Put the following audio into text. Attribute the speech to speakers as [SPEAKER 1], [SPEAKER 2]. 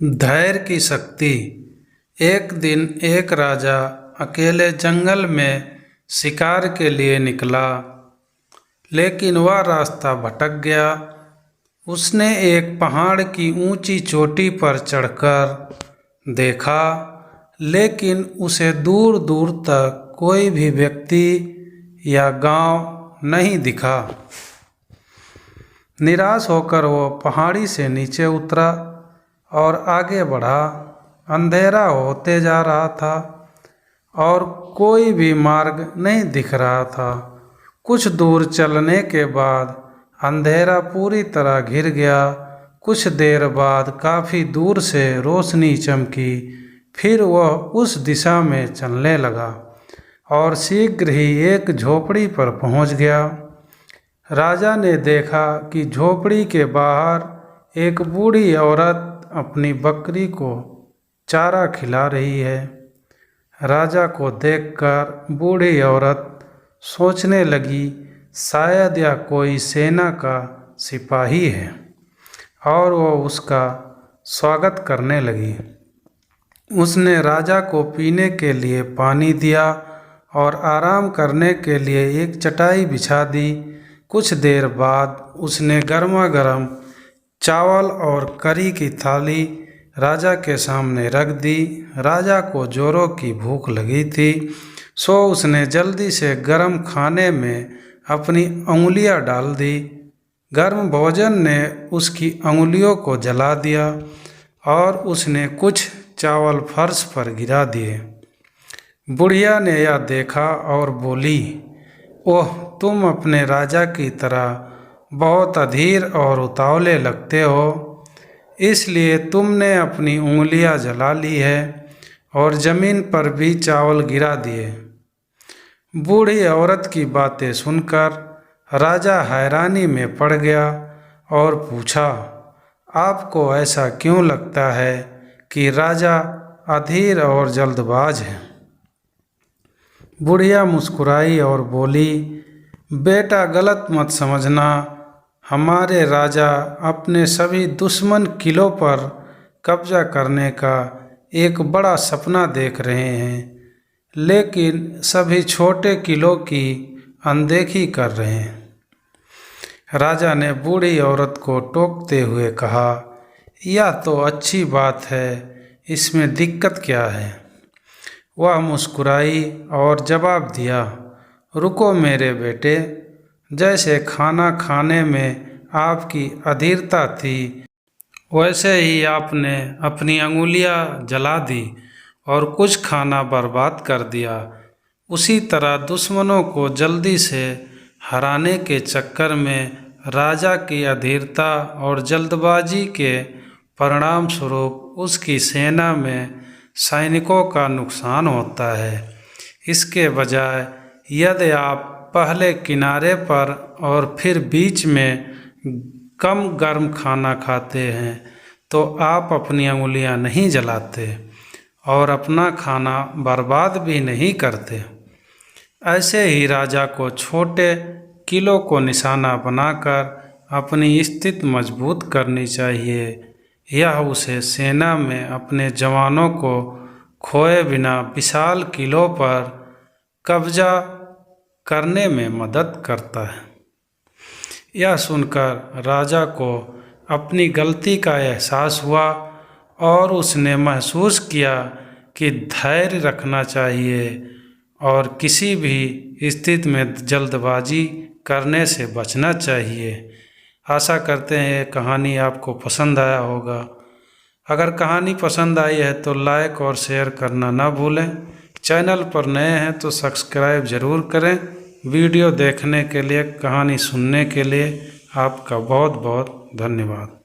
[SPEAKER 1] धैर्य की शक्ति। एक दिन एक राजा अकेले जंगल में शिकार के लिए निकला, लेकिन वह रास्ता भटक गया। उसने एक पहाड़ की ऊंची चोटी पर चढ़कर देखा, लेकिन उसे दूर दूर तक कोई भी व्यक्ति या गांव नहीं दिखा। निराश होकर वो पहाड़ी से नीचे उतरा और आगे बढ़ा। अंधेरा होते जा रहा था और कोई भी मार्ग नहीं दिख रहा था। कुछ दूर चलने के बाद अंधेरा पूरी तरह घिर गया। कुछ देर बाद काफ़ी दूर से रोशनी चमकी। फिर वह उस दिशा में चलने लगा और शीघ्र ही एक झोपड़ी पर पहुंच गया। राजा ने देखा कि झोपड़ी के बाहर एक बूढ़ी औरत अपनी बकरी को चारा खिला रही है। राजा को देखकर बूढ़ी औरत सोचने लगी, शायद यह कोई सेना का सिपाही है, और वो उसका स्वागत करने लगी। उसने राजा को पीने के लिए पानी दिया और आराम करने के लिए एक चटाई बिछा दी। कुछ देर बाद उसने गर्मा गर्म चावल और करी की थाली राजा के सामने रख दी। राजा को जोरों की भूख लगी थी, सो उसने जल्दी से गर्म खाने में अपनी उंगलियां डाल दी। गर्म भोजन ने उसकी उंगलियों को जला दिया और उसने कुछ चावल फर्श पर गिरा दिए। बुढ़िया ने यह देखा और बोली, ओह, तुम अपने राजा की तरह बहुत अधीर और उतावले लगते हो, इसलिए तुमने अपनी उंगलियां जला ली है और ज़मीन पर भी चावल गिरा दिए। बूढ़ी औरत की बातें सुनकर राजा हैरानी में पड़ गया और पूछा, आपको ऐसा क्यों लगता है कि राजा अधीर और जल्दबाज है? बुढ़िया मुस्कुराई और बोली, बेटा, गलत मत समझना। हमारे राजा अपने सभी दुश्मन किलों पर कब्जा करने का एक बड़ा सपना देख रहे हैं, लेकिन सभी छोटे किलों की अनदेखी कर रहे हैं। राजा ने बूढ़ी औरत को टोकते हुए कहा, यह तो अच्छी बात है, इसमें दिक्कत क्या है? वह मुस्कुराई और जवाब दिया, रुको मेरे बेटे, जैसे खाना खाने में आपकी अधीरता थी, वैसे ही आपने अपनी अंगुलियां जला दी और कुछ खाना बर्बाद कर दिया। उसी तरह दुश्मनों को जल्दी से हराने के चक्कर में राजा की अधीरता और जल्दबाजी के परिणाम स्वरूप उसकी सेना में सैनिकों का नुकसान होता है। इसके बजाय यदि आप पहले किनारे पर और फिर बीच में कम गर्म खाना खाते हैं, तो आप अपनी उंगलियां नहीं जलाते और अपना खाना बर्बाद भी नहीं करते। ऐसे ही राजा को छोटे किलों को निशाना बनाकर अपनी स्थिति मजबूत करनी चाहिए। यह उसे सेना में अपने जवानों को खोए बिना विशाल किलों पर कब्जा करने में मदद करता है। यह सुनकर राजा को अपनी गलती का एहसास हुआ और उसने महसूस किया कि धैर्य रखना चाहिए और किसी भी स्थिति में जल्दबाजी करने से बचना चाहिए। आशा करते हैं ये कहानी आपको पसंद आया होगा। अगर कहानी पसंद आई है तो लाइक और शेयर करना ना भूलें। चैनल पर नए हैं तो सब्सक्राइब ज़रूर करें। वीडियो देखने के लिए, कहानी सुनने के लिए आपका बहुत बहुत धन्यवाद।